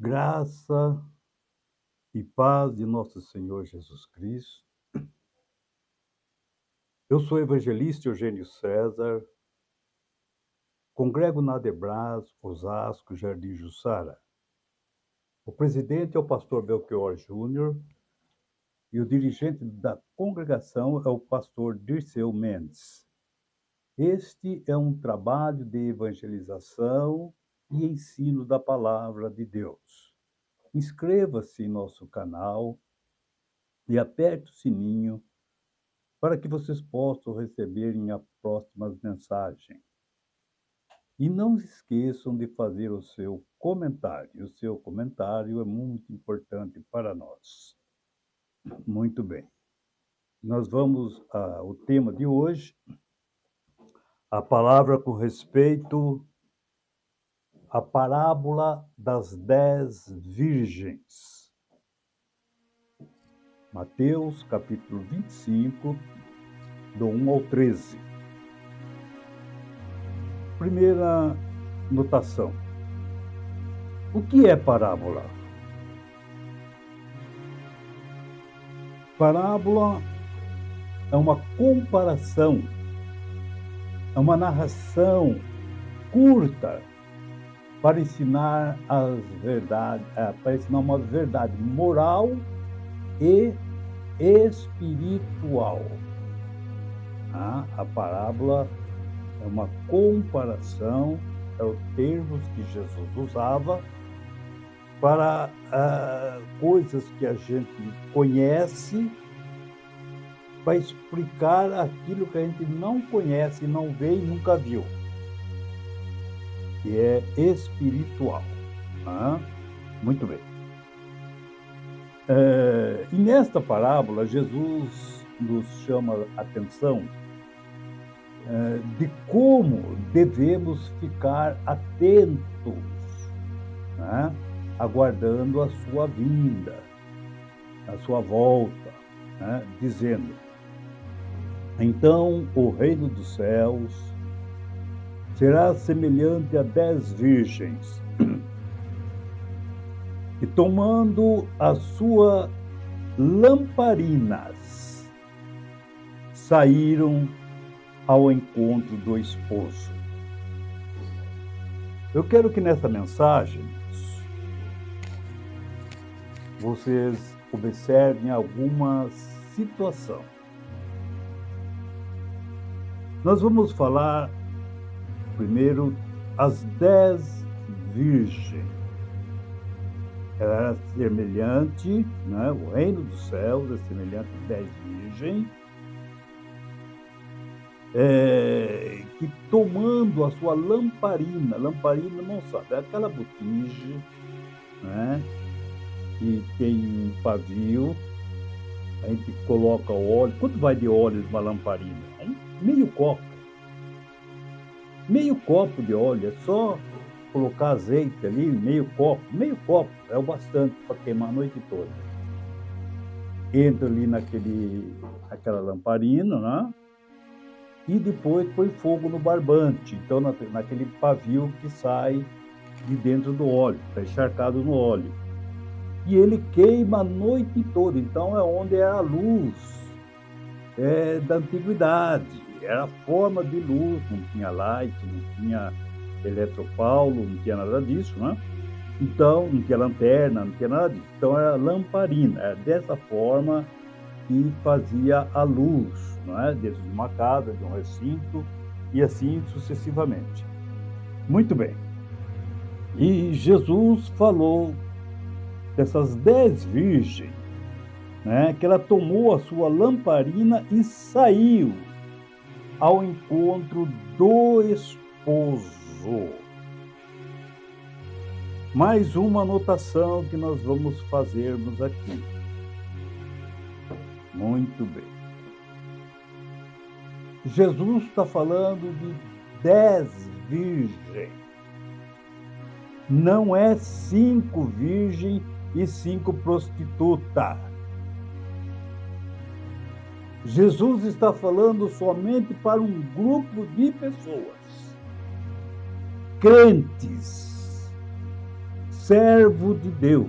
Graça e paz de nosso Senhor Jesus Cristo. Eu sou o evangelista Eugênio César, congrego na Adebras, Osasco, Jardim Jussara. O presidente é o pastor Belchior Júnior e o dirigente da congregação é o pastor Dirceu Mendes. Este é um trabalho de evangelização e ensino da palavra de Deus. Inscreva-se em nosso canal e aperte o sininho para que vocês possam receber as próximas mensagens. E não se esqueçam de fazer o seu comentário. O seu comentário é muito importante para nós. Muito bem. Nós vamos ao tema de hoje, a palavra com respeito à parábola das 10 virgens. Mateus, capítulo 25, do 1 ao 13. Primeira notação. O que é parábola? Parábola é uma comparação, é uma narração curta para ensinar uma verdade moral e espiritual. A parábola é uma comparação, é o termo que Jesus usava para coisas que a gente conhece, para explicar aquilo que a gente não conhece, não vê e nunca viu, que é espiritual. Muito bem. E nesta parábola, Jesus nos chama a atenção de como devemos ficar atentos, aguardando a sua vinda, a sua volta, dizendo: então o reino dos céus será semelhante a 10 virgens que, tomando as suas lamparinas, saíram ao encontro do esposo. Eu quero que nessa mensagem vocês observem alguma situação. Nós vamos falar primeiro as 10 virgens. Ela era semelhante, o reino dos céus é semelhante a 10 virgens, que, tomando a sua lamparina não sabe, é aquela botija, que tem um pavio, a gente coloca o óleo. Quanto vai de óleo numa lamparina? Meio copo de óleo, é só colocar azeite ali, meio copo é o bastante para queimar a noite toda. Entra ali naquela lamparina, e depois põe fogo no barbante, então naquele pavio que sai de dentro do óleo, está encharcado no óleo. E ele queima a noite toda, então é onde é a luz da antiguidade, era a forma de luz, não tinha light, não tinha eletropaulo, não tinha nada disso, Então, não tinha lanterna, não tinha nada disso. Então era lamparina, era dessa forma que fazia a luz, dentro de uma casa, de um recinto, e assim sucessivamente. Muito bem. E Jesus falou dessas 10 virgens, que ela tomou a sua lamparina e saiu ao encontro do esposo. Mais uma anotação que nós vamos fazermos aqui. Muito bem. Jesus está falando de 10 virgens. Não é 5 virgens e 5 prostitutas. Jesus está falando somente para um grupo de pessoas, crentes, servo de Deus.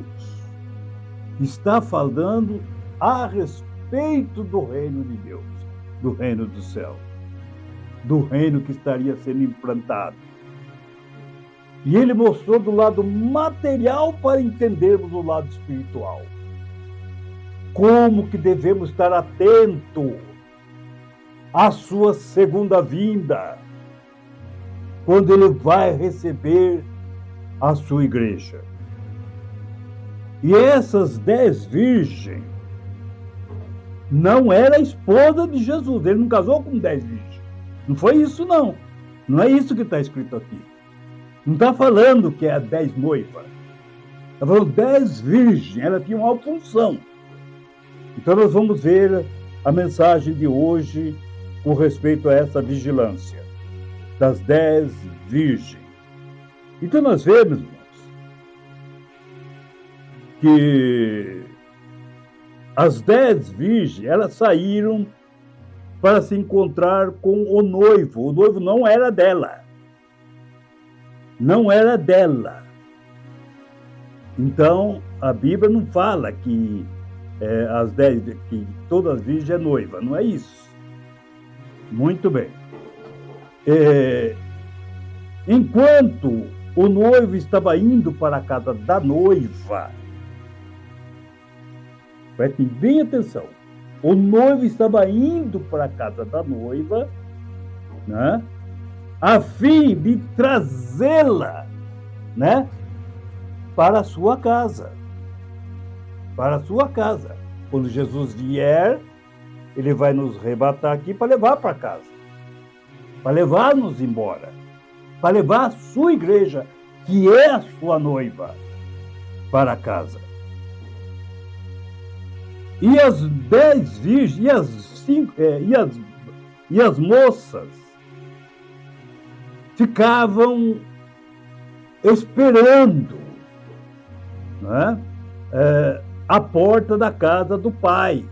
Está falando a respeito do reino de Deus, do reino do céu, do reino que estaria sendo implantado. E ele mostrou do lado material para entendermos o lado espiritual. Como que devemos estar atentos à sua segunda vinda, quando ele vai receber a sua igreja. E essas 10 virgens não era a esposa de Jesus, ele não casou com 10 virgens. Não foi isso, não. Não é isso que está escrito aqui. Não está falando que é 10 noivas. Está falando 10 virgens, ela tinha uma função. Então nós vamos ver a mensagem de hoje com respeito a essa vigilância das 10 virgens. Então nós vemos, irmãos, que as 10 virgens, elas saíram para se encontrar com o noivo. O noivo não era dela. Não era dela. Então, a Bíblia não fala que as 10, que todas as virgens é noiva. Não é isso. Muito bem. Enquanto o noivo estava indo para a casa da noiva, prestem bem atenção, o noivo estava indo para a casa da noiva, né, a fim de trazê-la, né, para a sua casa. Para a sua casa. Quando Jesus vier, ele vai nos arrebatar aqui para levar para casa, para levar-nos embora, para levar a sua igreja, que é a sua noiva, para casa. E as 10 virgens, e as moças ficavam esperando, né, a porta da casa do pai.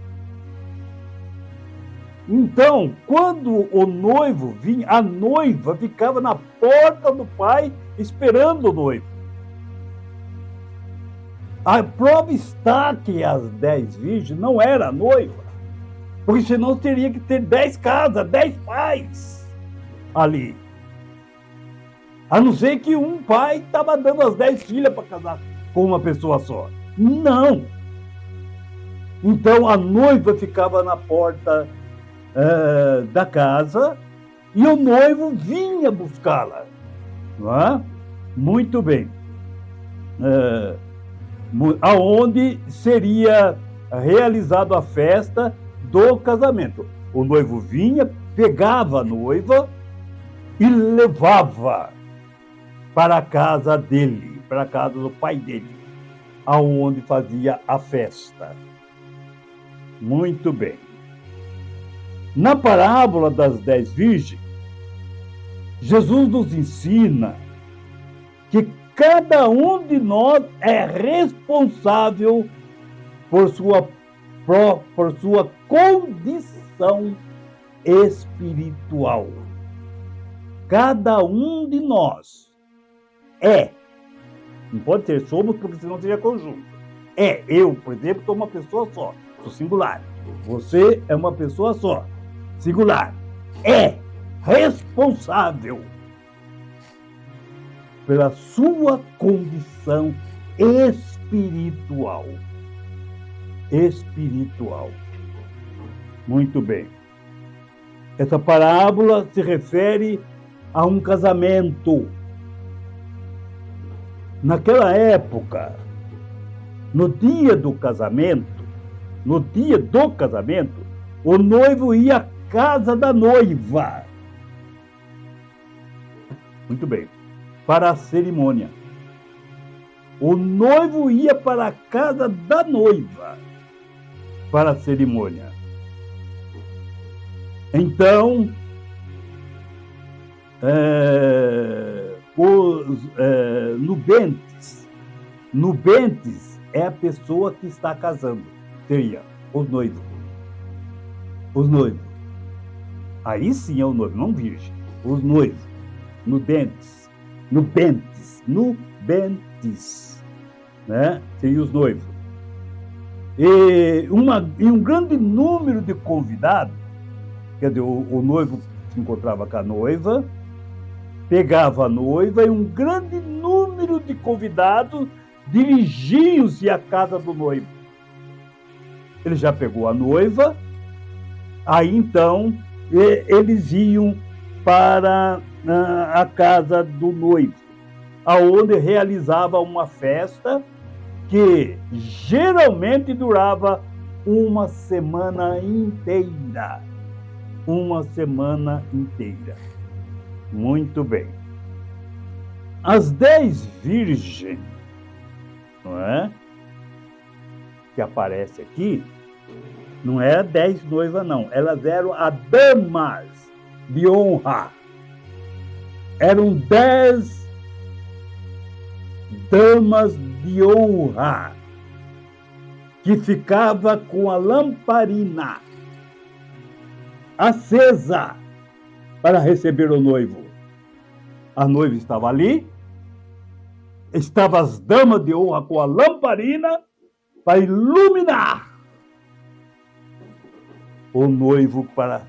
Então, quando o noivo vinha, a noiva ficava na porta do pai esperando o noivo. A prova está que as 10 virgens não eram a noiva, porque senão teria que ter 10 casas, 10 pais ali. A não ser que um pai estava dando as 10 filhas para casar com uma pessoa só. Não! Então a noiva ficava na porta da casa e o noivo vinha buscá-la. Não é? Muito bem. Aonde seria realizada a festa do casamento. O noivo vinha, pegava a noiva e levava para a casa dele, para a casa do pai dele, aonde fazia a festa. Muito bem. Na parábola das 10 virgens, Jesus nos ensina que cada um de nós é responsável por sua condição espiritual. Cada um de nós é. Não pode ser somos, porque senão seria conjunto. Eu, por exemplo, sou uma pessoa só. Sou singular. Você é uma pessoa só. Singular. É responsável pela sua condição espiritual. Espiritual. Muito bem. Essa parábola se refere a um casamento. Naquela época, no dia do casamento, o noivo ia à casa da noiva. Muito bem. Para a cerimônia. O noivo ia para a casa da noiva para a cerimônia. Então, os nubentes é a pessoa que está casando, seria os noivos. Os noivos. Aí sim é o noivo, não virgem. Os noivos. Nubentes. né? Seriam os noivos. E um grande número de convidados, quer dizer, o noivo se encontrava com a noiva, pegava a noiva, e um grande número de convidados dirigiam-se à casa do noivo. Ele já pegou a noiva, aí então eles iam para a casa do noivo, aonde realizava uma festa que geralmente durava uma semana inteira. Uma semana inteira. Muito bem. As 10 virgens, não é? Que aparece aqui, não era 10 noivas, não. Elas eram as damas de honra. Eram 10 damas de honra que ficava com a lamparina acesa para receber o noivo. A noiva estava ali, estavam as damas de honra com a lamparina para iluminar o noivo para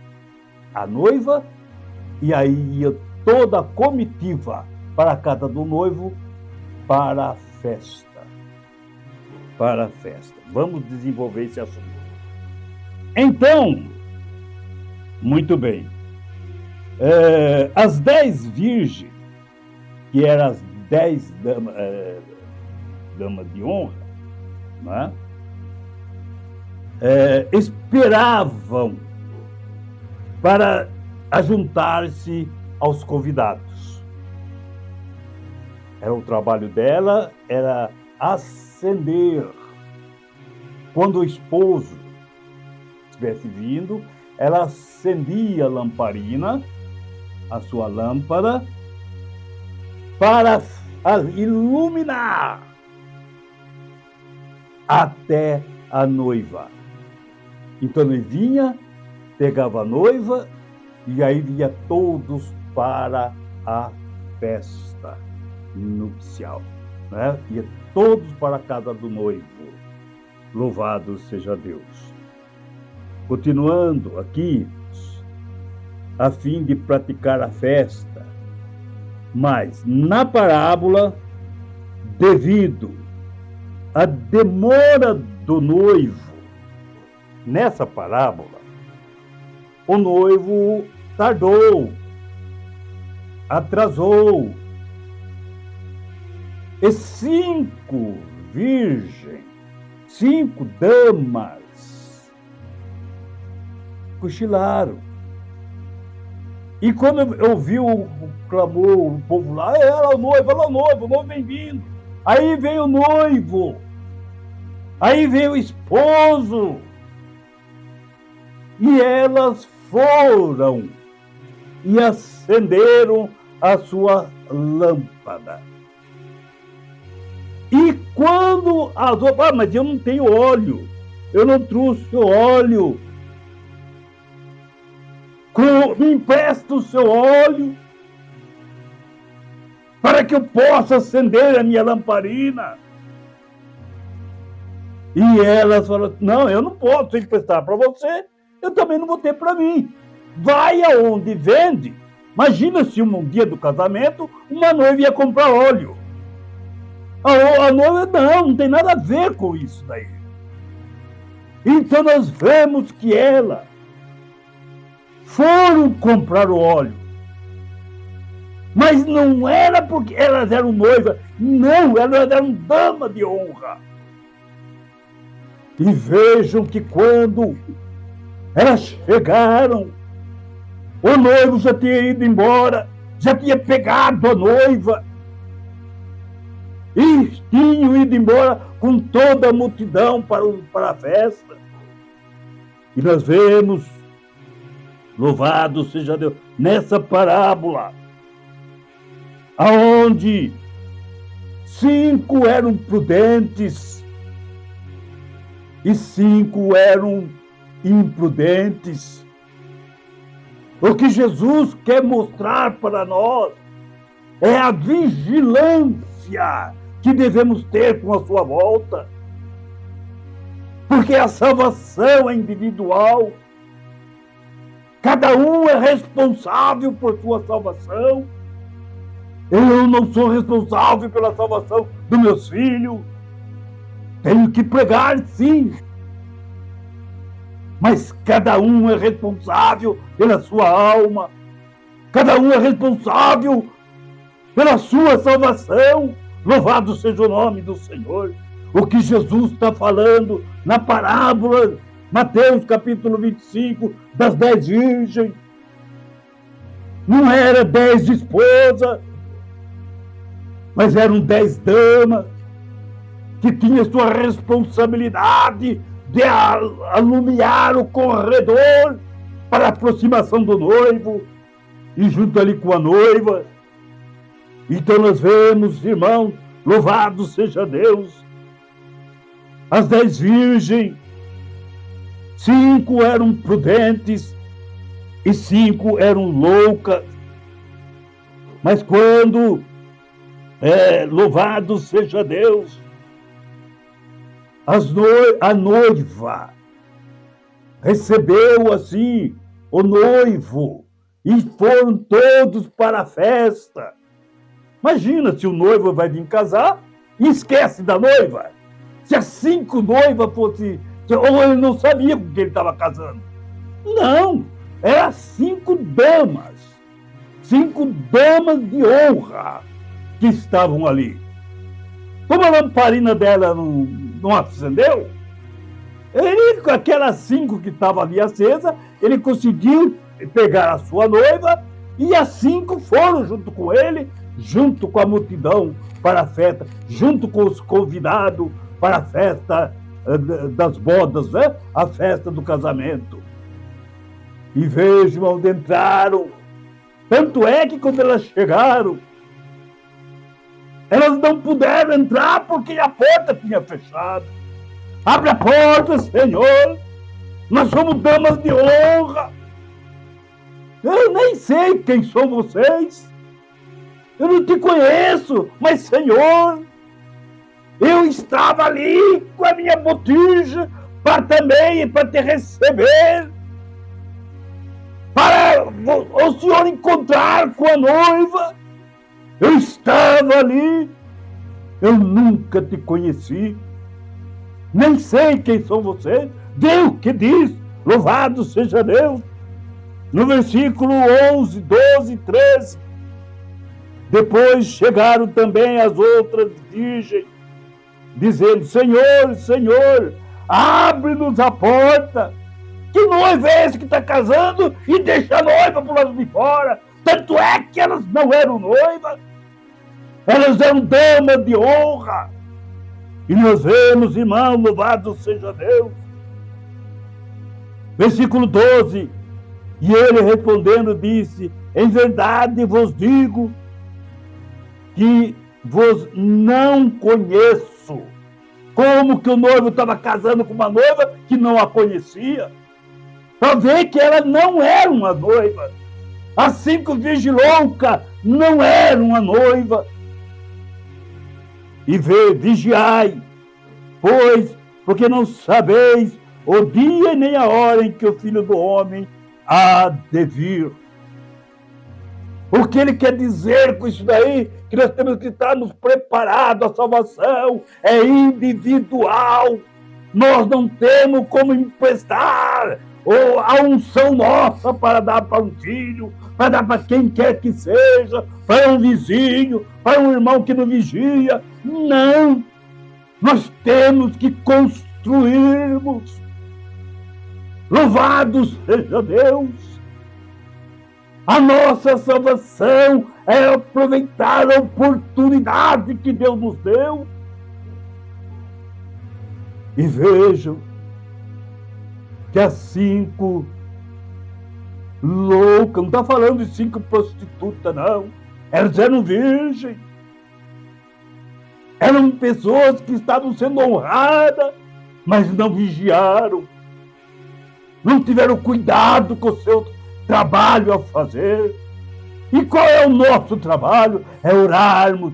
a noiva, e aí ia toda a comitiva para a casa do noivo para a festa. Para a festa. Vamos desenvolver esse assunto. Então, muito bem. As 10 virgens, que eram as 10 damas de honra, né? Esperavam para ajuntar-se aos convidados. Era o trabalho dela, era acender. Quando o esposo estivesse vindo, ela acendia a lamparina, a sua lâmpada, para iluminar até a noiva. Então ele vinha, pegava a noiva, e aí ia todos para a festa nupcial, né? Ia todos para a casa do noivo. Louvado seja Deus. Continuando aqui, a fim de praticar a festa. Mas, na parábola, devido à demora do noivo, nessa parábola, o noivo tardou, atrasou. E 5 virgens, 5 damas, cochilaram. E quando eu vi o clamor, o povo lá, ela é o noivo vem vindo. Aí veio o noivo, aí veio o esposo. E elas foram e acenderam a sua lâmpada. E quando as outras, mas eu não tenho óleo, eu não trouxe óleo. Me empresta o seu óleo para que eu possa acender a minha lamparina. E elas falaram, não, eu não posso emprestar para você, eu também não vou ter para mim. Vai aonde vende. Imagina se um dia do casamento, uma noiva ia comprar óleo. A noiva, não tem nada a ver com isso daí. Então nós vemos que elas foram comprar o óleo. Mas não era porque elas eram noivas, não, elas eram damas de honra. E vejam que quando elas chegaram, o noivo já tinha ido embora, já tinha pegado a noiva, e tinham ido embora com toda a multidão para a festa. E nós vemos, louvado seja Deus, nessa parábola, aonde 5 eram prudentes e 5 eram imprudentes. O que Jesus quer mostrar para nós é a vigilância que devemos ter com a sua volta. Porque a salvação é individual. Cada um é responsável por sua salvação. Eu não sou responsável pela salvação dos meus filhos. Tenho que pregar, sim. Mas cada um é responsável pela sua alma. Cada um é responsável pela sua salvação. Louvado seja o nome do Senhor. O que Jesus está falando na parábola, Mateus capítulo 25, das 10 virgens. Não era 10 esposas, mas eram 10 damas que tinham sua responsabilidade de alumiar o corredor para a aproximação do noivo e junto ali com a noiva. Então nós vemos, irmãos, louvado seja Deus, as 10 virgens, 5 eram prudentes e 5 eram loucas. Mas quando, louvado seja Deus, a noiva recebeu assim o noivo e foram todos para a festa. Imagina se o noivo vai vir casar e esquece da noiva. Se as 5 noivas fossem... Ou ele não sabia com quem ele estava casando. Não, eram 5 damas. 5 damas de honra que estavam ali. Como a lamparina dela não acendeu, ele, com aquelas 5 que estavam ali acesa, ele conseguiu pegar a sua noiva e as 5 foram junto com ele, junto com a multidão para a festa, junto com os convidados para a festa das bodas, né? A festa do casamento. E vejam onde entraram. Tanto é que quando elas chegaram, elas não puderam entrar porque a porta tinha fechado. Abre a porta, Senhor. Nós somos damas de honra. Eu nem sei quem são vocês. Eu não te conheço, mas, Senhor, eu estava ali com a minha botija para te receber, para o Senhor encontrar com a noiva. Eu estava ali, eu nunca te conheci, nem sei quem são vocês. Deus que diz, louvado seja Deus, no versículo 11, 12, 13. Depois chegaram também as outras virgens, dizendo: Senhor, Senhor, abre-nos a porta. Que noivo é esse que está casando e deixa a noiva por lado de fora? Tanto é que elas não eram noivas, elas eram damas de honra. E nós vemos, irmão, louvado seja Deus. Versículo 12. E ele respondendo disse: em verdade vos digo que vos não conheço. Como que o noivo estava casando com uma noiva que não a conhecia? Para ver que ela não era uma noiva. As 5 virgens loucas não eram uma noiva. E vigiai, pois, porque não sabeis o dia nem a hora em que o Filho do Homem há de vir. O que ele quer dizer com isso daí? Que nós temos que estar nos preparados. A salvação é individual. Nós não temos como emprestar a unção nossa para dar para um filho, para dar para quem quer que seja, para um vizinho, para um irmão que não vigia. Não! Nós temos que construirmos. Louvado seja Deus! A nossa salvação é aproveitar a oportunidade que Deus nos deu. E vejam que as 5 loucas, não está falando de 5 prostitutas, não. Elas eram virgens. Eram pessoas que estavam sendo honradas, mas não vigiaram. Não tiveram cuidado com o seu trabalho a fazer. E qual é o nosso trabalho? É orarmos,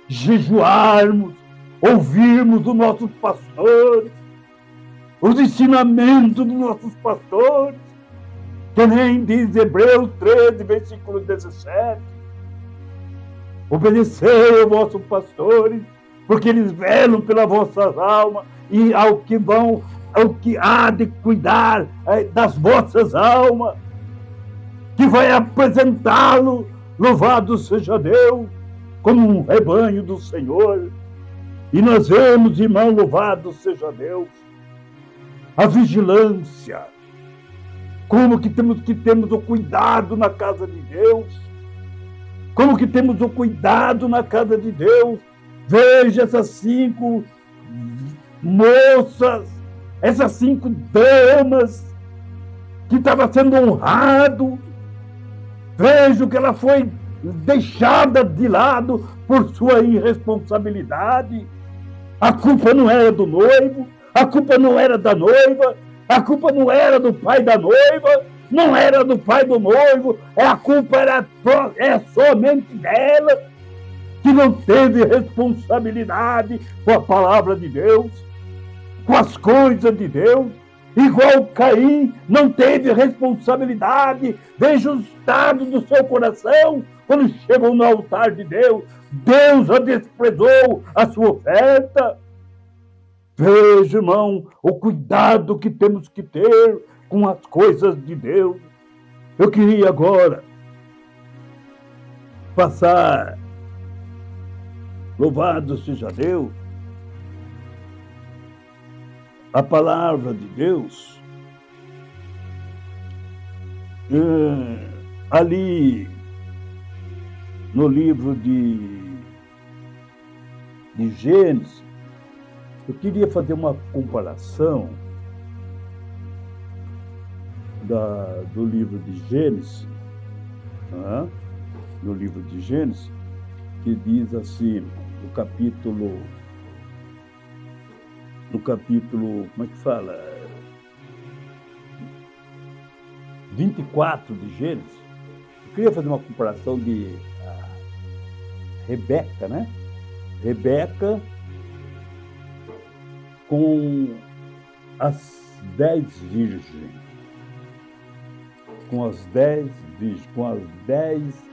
jejuarmos, ouvirmos os nossos pastores, os ensinamentos dos nossos pastores, que nem diz Hebreus 13, versículo 17. Obedecei aos vossos pastores, porque eles velam pelas vossas almas e ao que há de cuidar das vossas almas, que vai apresentá-lo, louvado seja Deus, como um rebanho do Senhor. E nós vemos, irmão, louvado seja Deus, a vigilância, como que temos o cuidado na casa de Deus, como que temos o cuidado na casa de Deus. Veja essas 5 moças, essas 5 damas que estavam sendo honrado. Veja que ela foi deixada de lado por sua irresponsabilidade. A culpa não era do noivo, a culpa não era da noiva, a culpa não era do pai da noiva, não era do pai do noivo, a culpa era somente dela, que não teve responsabilidade com a palavra de Deus, com as coisas de Deus, igual Caim não teve responsabilidade. Veja o estado do seu coração quando chegou no altar de Deus. Deus a desprezou a sua oferta. Veja, irmão, o cuidado que temos que ter com as coisas de Deus. Eu queria agora passar, louvado seja Deus, a palavra de Deus, ali no livro de Gênesis. Eu queria fazer uma comparação do livro de Gênesis, no livro de Gênesis, que diz assim, no capítulo, como é que fala? 24 de Gênesis. Eu queria fazer uma comparação de Rebeca, né? Rebeca com as 10 virgens. Com as 10 virgens, com as 10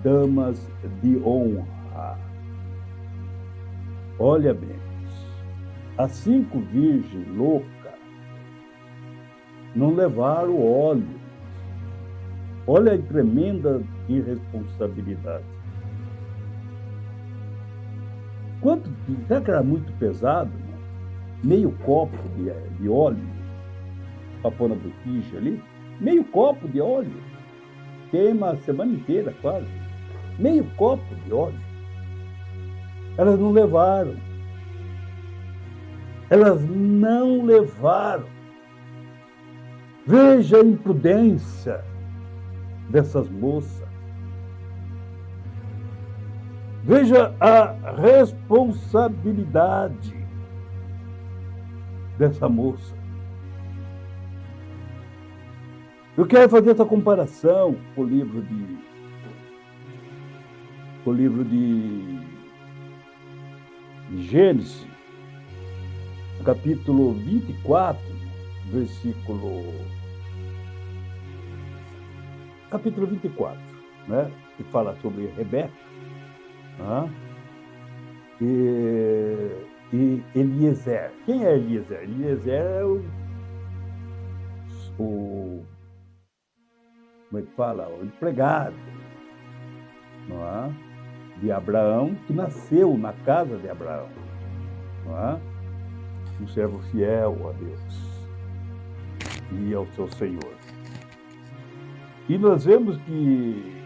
damas de honra. Olha bem, as 5 virgens loucas não levaram óleo. Olha a tremenda irresponsabilidade. Será que era muito pesado? Meio copo de óleo para pôr na botija ali? Meio copo de óleo. Queima a semana inteira quase. Meio copo de óleo. Elas não levaram. Elas não levaram. Veja a imprudência dessas moças. Veja a responsabilidade dessa moça. Eu quero fazer essa comparação com o livro de Gênesis, capítulo 24, capítulo 24, né? Que fala sobre Rebeca, e Eliezer. Quem é Eliezer? Eliezer é o como é que fala? O empregado, não é? De Abraão, que nasceu na casa de Abraão, não é? Um servo fiel a Deus e ao seu Senhor. E nós vemos que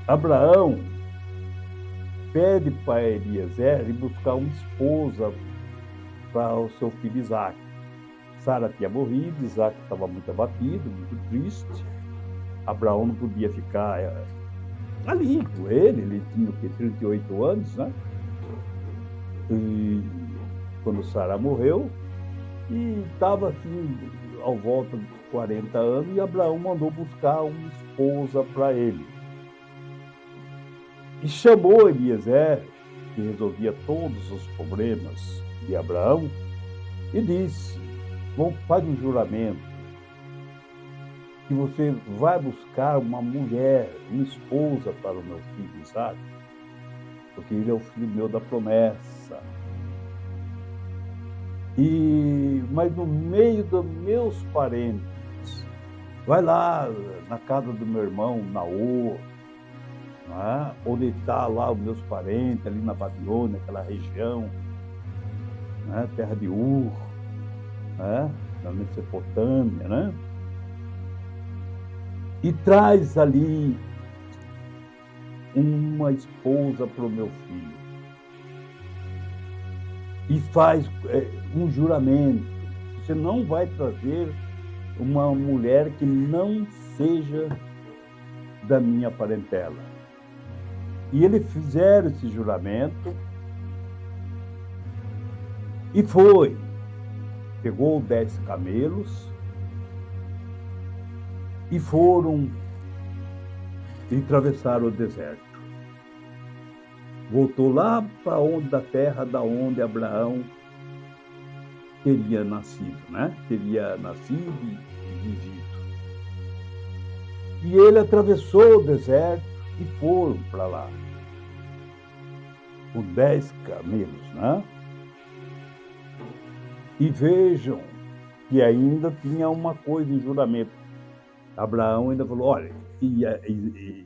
Abraão pede para Eliezer ir buscar uma esposa para o seu filho Isaac. Sara tinha morrido, Isaac estava muito abatido, muito triste. Abraão não podia ficar ali com ele tinha o quê? 38 anos, né? E quando Sara morreu, e estava assim, ao volta dos 40 anos, e Abraão mandou buscar uma esposa para ele. E chamou Eliezer que resolvia todos os problemas de Abraão, e disse: faz um juramento que você vai buscar uma mulher, uma esposa para o meu filho Isaac, porque ele é o filho meu da promessa. Mas no meio dos meus parentes, vai lá na casa do meu irmão Naor, onde está lá os meus parentes, ali na Babilônia, aquela região, terra de Ur, na Mesopotâmia, e traz ali uma esposa para o meu filho. E faz um juramento: você não vai trazer uma mulher que não seja da minha parentela. E eles fizeram esse juramento e pegou 10 camelos e foram e atravessaram o deserto. Voltou lá para da terra da onde Abraão teria nascido, Teria nascido e vivido. E ele atravessou o deserto e foram para lá, com 10 camelos, E vejam que ainda tinha uma coisa em juramento. Abraão ainda falou: olha, e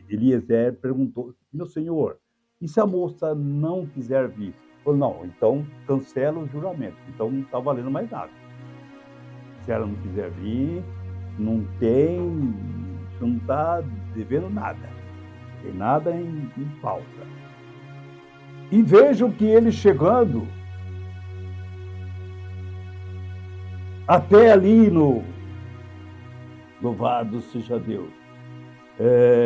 Eliezer perguntou: meu senhor, e se a moça não quiser vir? Falou: não, então cancela o juramento, então não está valendo mais nada. Se ela não quiser vir, não está devendo nada, tem nada em pauta. E vejam que ele chegando até ali louvado seja Deus,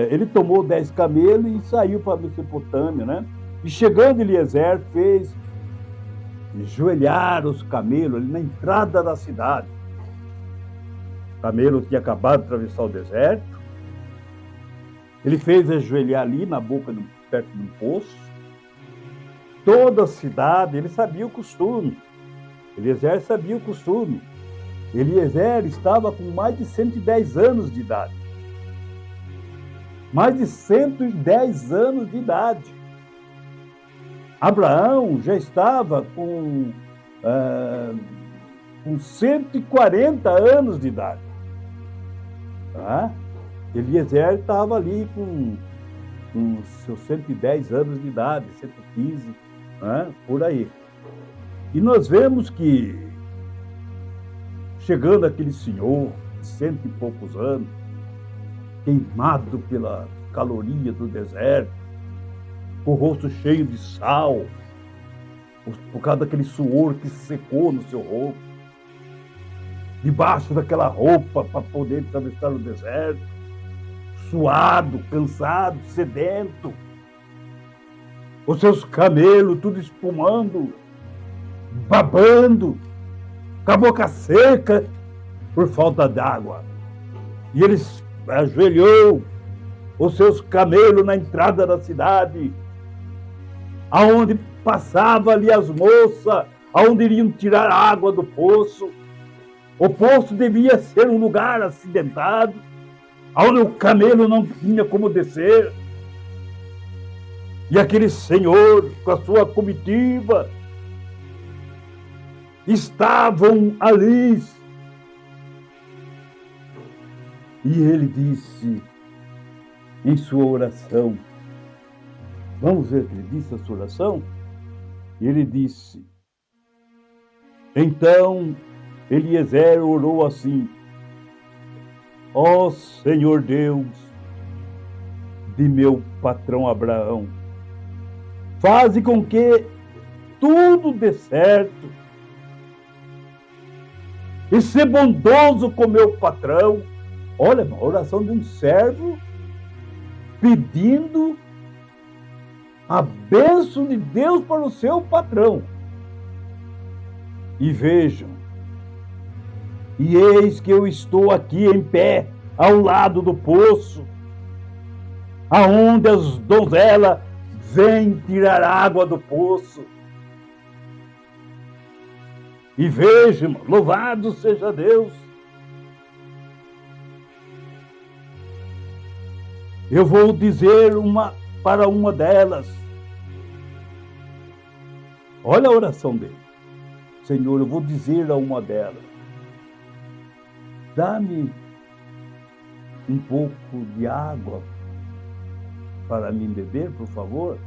ele tomou 10 camelos e saiu para a Mesopotâmia, E chegando Eliezer, fez ajoelhar os camelos ali na entrada da cidade. O camelo tinha acabado de atravessar o deserto. Ele fez ajoelhar ali na boca, perto de um poço. Toda a cidade, ele sabia o costume. Eliezer sabia o costume. Eliezer estava com mais de 110 anos de idade. Mais de 110 anos de idade. Abraão já estava com 140 anos de idade. Eliezer estava ali com seus 110 anos de idade, 115, por aí. E nós vemos que, chegando aquele senhor, de 100 e poucos anos, queimado pela caloria do deserto, com o rosto cheio de sal, por causa daquele suor que secou no seu rosto, debaixo daquela roupa para poder atravessar o deserto, suado, cansado, sedento, os seus camelos tudo espumando, babando, com a boca seca por falta d'água. E ele ajoelhou os seus camelos na entrada da cidade, aonde passava ali as moças, aonde iriam tirar água do poço. O poço devia ser um lugar acidentado, aonde o camelo não tinha como descer. E aquele senhor, com a sua comitiva, estavam ali. E ele disse em sua oração, vamos ver o que ele disse na sua oração? Ele disse: então Eliezer orou assim: ó Senhor Deus de meu patrão Abraão, faze com que tudo dê certo e ser bondoso com meu patrão. Olha, a oração de um servo pedindo a bênção de Deus para o seu patrão. E vejam, e eis que eu estou aqui em pé, ao lado do poço, aonde as donzelas vem tirar água do poço. E veja, irmão, louvado seja Deus. Eu vou dizer para uma delas. Olha a oração dele. Senhor, eu vou dizer a uma delas. Dá-me um pouco de água para mim beber, por favor.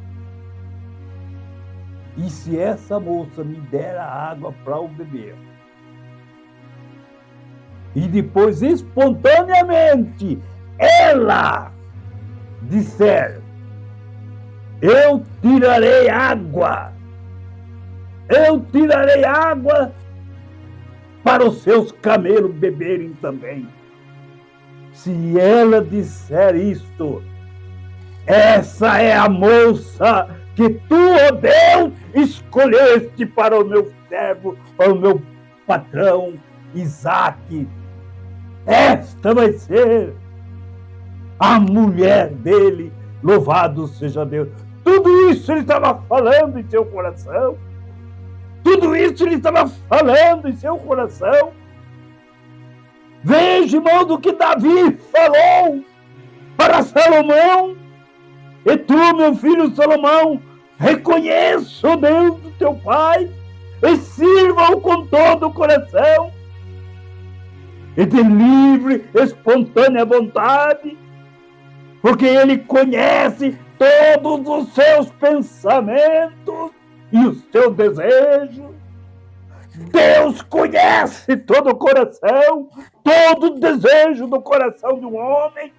E se essa moça me der a água para eu beber, e depois espontaneamente ela disser, eu tirarei água para os seus camelos beberem também. Se ela disser isto, essa é a moça que tu, ó Deus, escolheste para o meu servo, para o meu patrão, Isaque. Esta vai ser a mulher dele, louvado seja Deus. Tudo isso ele estava falando em seu coração. Tudo isso ele estava falando em seu coração. Veja, irmão, do que Davi falou para Salomão. E tu, meu filho Salomão, reconheça o Deus do teu pai e sirva-o com todo o coração e de livre, espontânea vontade, porque ele conhece todos os seus pensamentos e os seus desejos. Deus conhece todo o coração, todo o desejo do coração de um homem.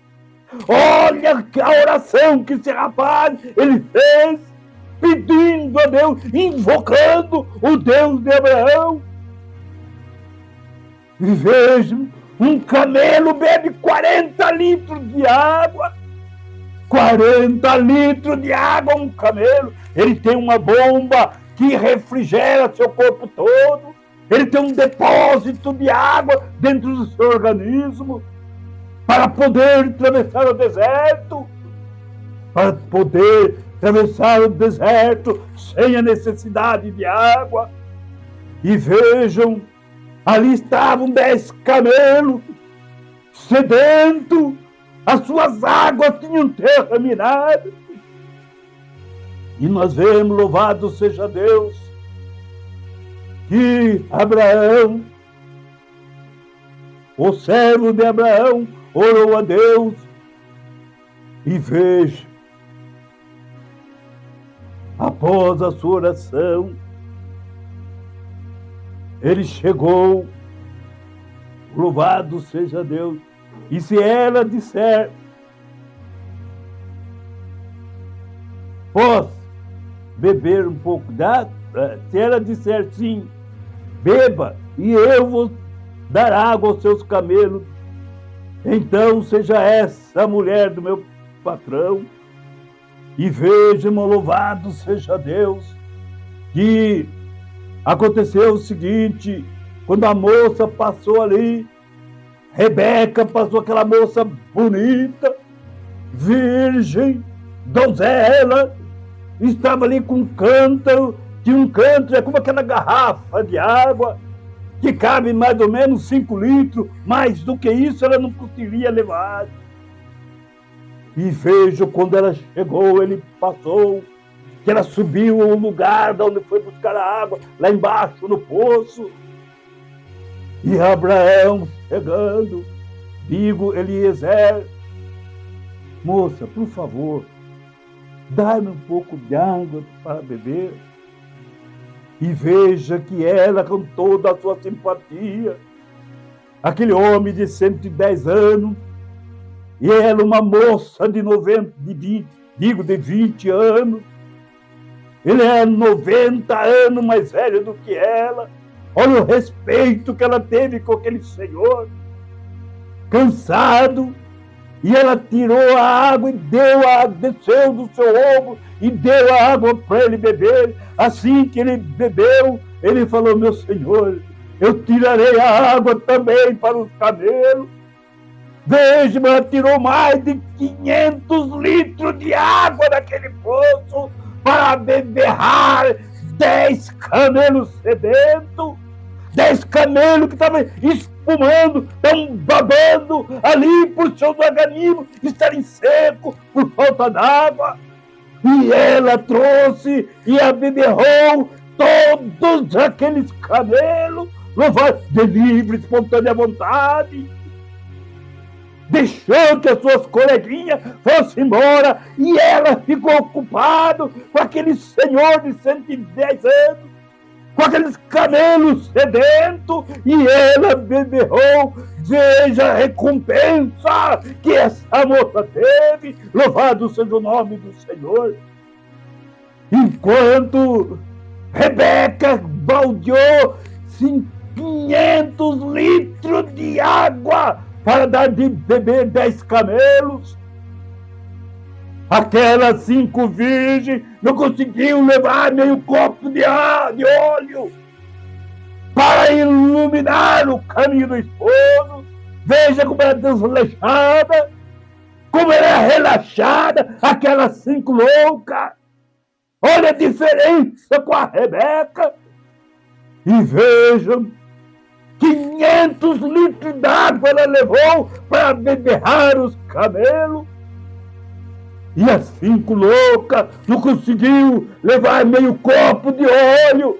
Olha a oração que esse rapaz ele fez, pedindo a Deus, invocando o Deus de Abraão. E vejam, um camelo bebe 40 litros de água. 40 litros de água um camelo. Ele tem uma bomba que refrigera seu corpo todo. Ele tem um depósito de água dentro do seu organismo para poder atravessar o deserto. Para poder atravessar o deserto sem a necessidade de água. E vejam, ali estavam 10 camelos sedentos. As suas águas tinham terminado. E nós vemos, louvado seja Deus, que Abraão, o servo de Abraão, orou a Deus. E veja, após a sua oração, ele chegou, louvado seja Deus. E se ela disser, posso beber um pouco d'água? Se ela disser sim, beba, e eu vou dar água aos seus camelos, então seja essa a mulher do meu patrão. E veja, meu louvado seja Deus, que aconteceu o seguinte, quando a moça passou ali, Rebeca passou, aquela moça bonita, virgem, donzela, estava ali com um cântaro, tinha um cântaro, é como aquela garrafa de água, que cabe mais ou menos 5 litros, mais do que isso ela não conseguiria levar. E vejo, quando ela chegou, ele passou, que ela subiu ao lugar de onde foi buscar a água, lá embaixo no poço. E Abraão chegando, digo, Eliezer, moça, por favor, dá-me um pouco de água para beber. E veja que ela, com toda a sua simpatia, aquele homem de 110 anos, e ela uma moça de 20 anos, ele é 90 anos mais velho do que ela. Olha o respeito que ela teve com aquele senhor, cansado, e ela tirou a água e desceu do seu ombro e deu a água para ele beber. Assim que ele bebeu, ele falou, meu senhor, eu tirarei a água também para os camelos. Veja, mas tirou mais de 500 litros de água daquele poço para beberrar 10 camelos sedentos. 10 camelos que estavam espumando, estão babando ali por seus organismos, estarem secos por falta d'água. E ela trouxe e abeberrou todos aqueles camelos, louvado de livre, espontânea vontade. Deixou que as suas coleguinhas fossem embora e ela ficou ocupada com aquele senhor de 110 anos, com aqueles camelos sedentos, e ela beberrou. Veja a recompensa que essa moça teve, louvado seja o nome do Senhor. Enquanto Rebeca baldeou 500 litros de água para dar de beber 10 camelos, aquelas 5 virgens não conseguiam levar meio copo de óleo para iluminar o caminho do esposo. Veja como era desleixada, como era relaxada, aquelas 5 loucas. Olha a diferença com a Rebeca. E vejam, 500 litros d'água ela levou para beberrar os camelos. E as 5 loucas não conseguiu levar meio copo de óleo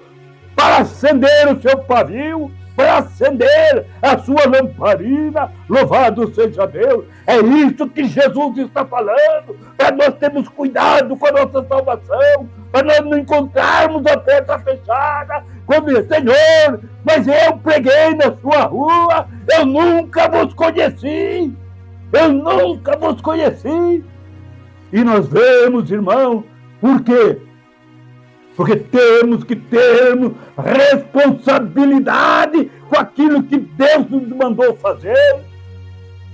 para acender o seu pavio, para acender a sua lamparina. Louvado seja Deus. É isso que Jesus está falando, para nós termos cuidado com a nossa salvação, para nós não encontrarmos a porta fechada, quando Senhor, mas eu preguei na sua rua, eu nunca vos conheci, eu nunca vos conheci. E nós vemos, irmão, por quê? Porque temos que termos responsabilidade com aquilo que Deus nos mandou fazer.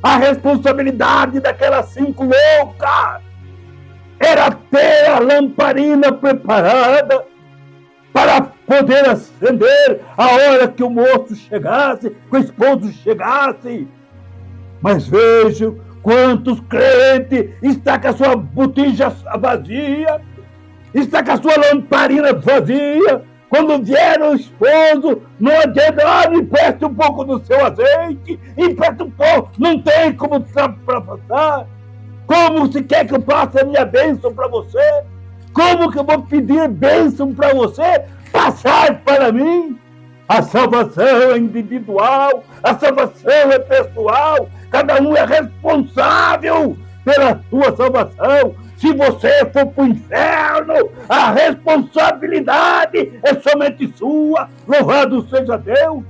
A responsabilidade daquelas 5 loucas era ter a lamparina preparada para poder acender a hora que o moço chegasse, que o esposo chegasse. Mas vejam quantos crentes estão com a sua botija vazia, está com a sua lamparina vazia. Quando vier o esposo, não adianta, me empreste um pouco do seu azeite, empreste um pouco, não tem como para passar. Como você quer que eu passe a minha bênção para você? Como que eu vou pedir bênção para você passar para mim? A salvação é individual, a salvação é pessoal, cada um é responsável pela sua salvação. Se você for para o inferno, a responsabilidade é somente sua. Louvado seja Deus.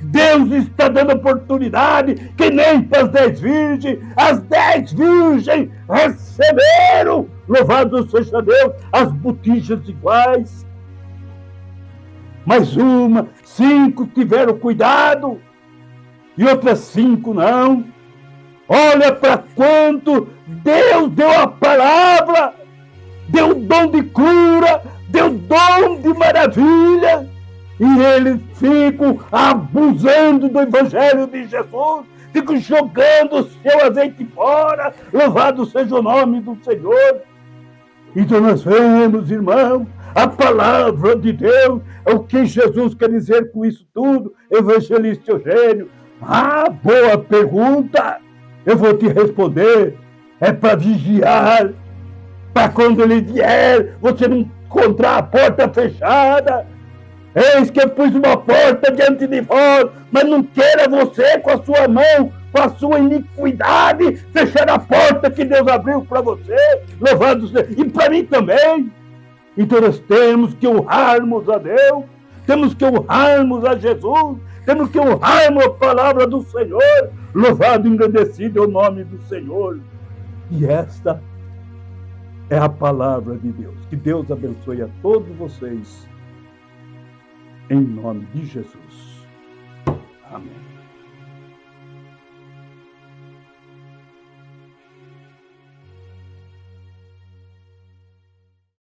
Deus está dando oportunidade, que nem para as 10 virgens. As 10 virgens receberam, louvado seja Deus, as botijas iguais. Mas 5 tiveram cuidado e outras 5 não. Olha para quanto Deus deu a palavra, deu dom de cura, deu dom de maravilha. E eles ficam abusando do Evangelho de Jesus, ficam jogando o seu azeite fora. Louvado seja o nome do Senhor. Então nós vemos, irmão, a palavra de Deus, é o que Jesus quer dizer com isso tudo, evangelista Eugênio. Boa pergunta. Eu vou te responder. É para vigiar, para quando ele vier, você não encontrar a porta fechada. Eis que eu pus uma porta diante de vós, mas não queira você com a sua mão, com a sua iniquidade, fechar a porta que Deus abriu para você. Louvado seja. E para mim também. Então nós temos que honrarmos a Deus, temos que honrarmos a Jesus, temos que honrarmos a palavra do Senhor. Louvado e engrandecido é o nome do Senhor. E esta é a palavra de Deus. Que Deus abençoe a todos vocês, em nome de Jesus. Amém.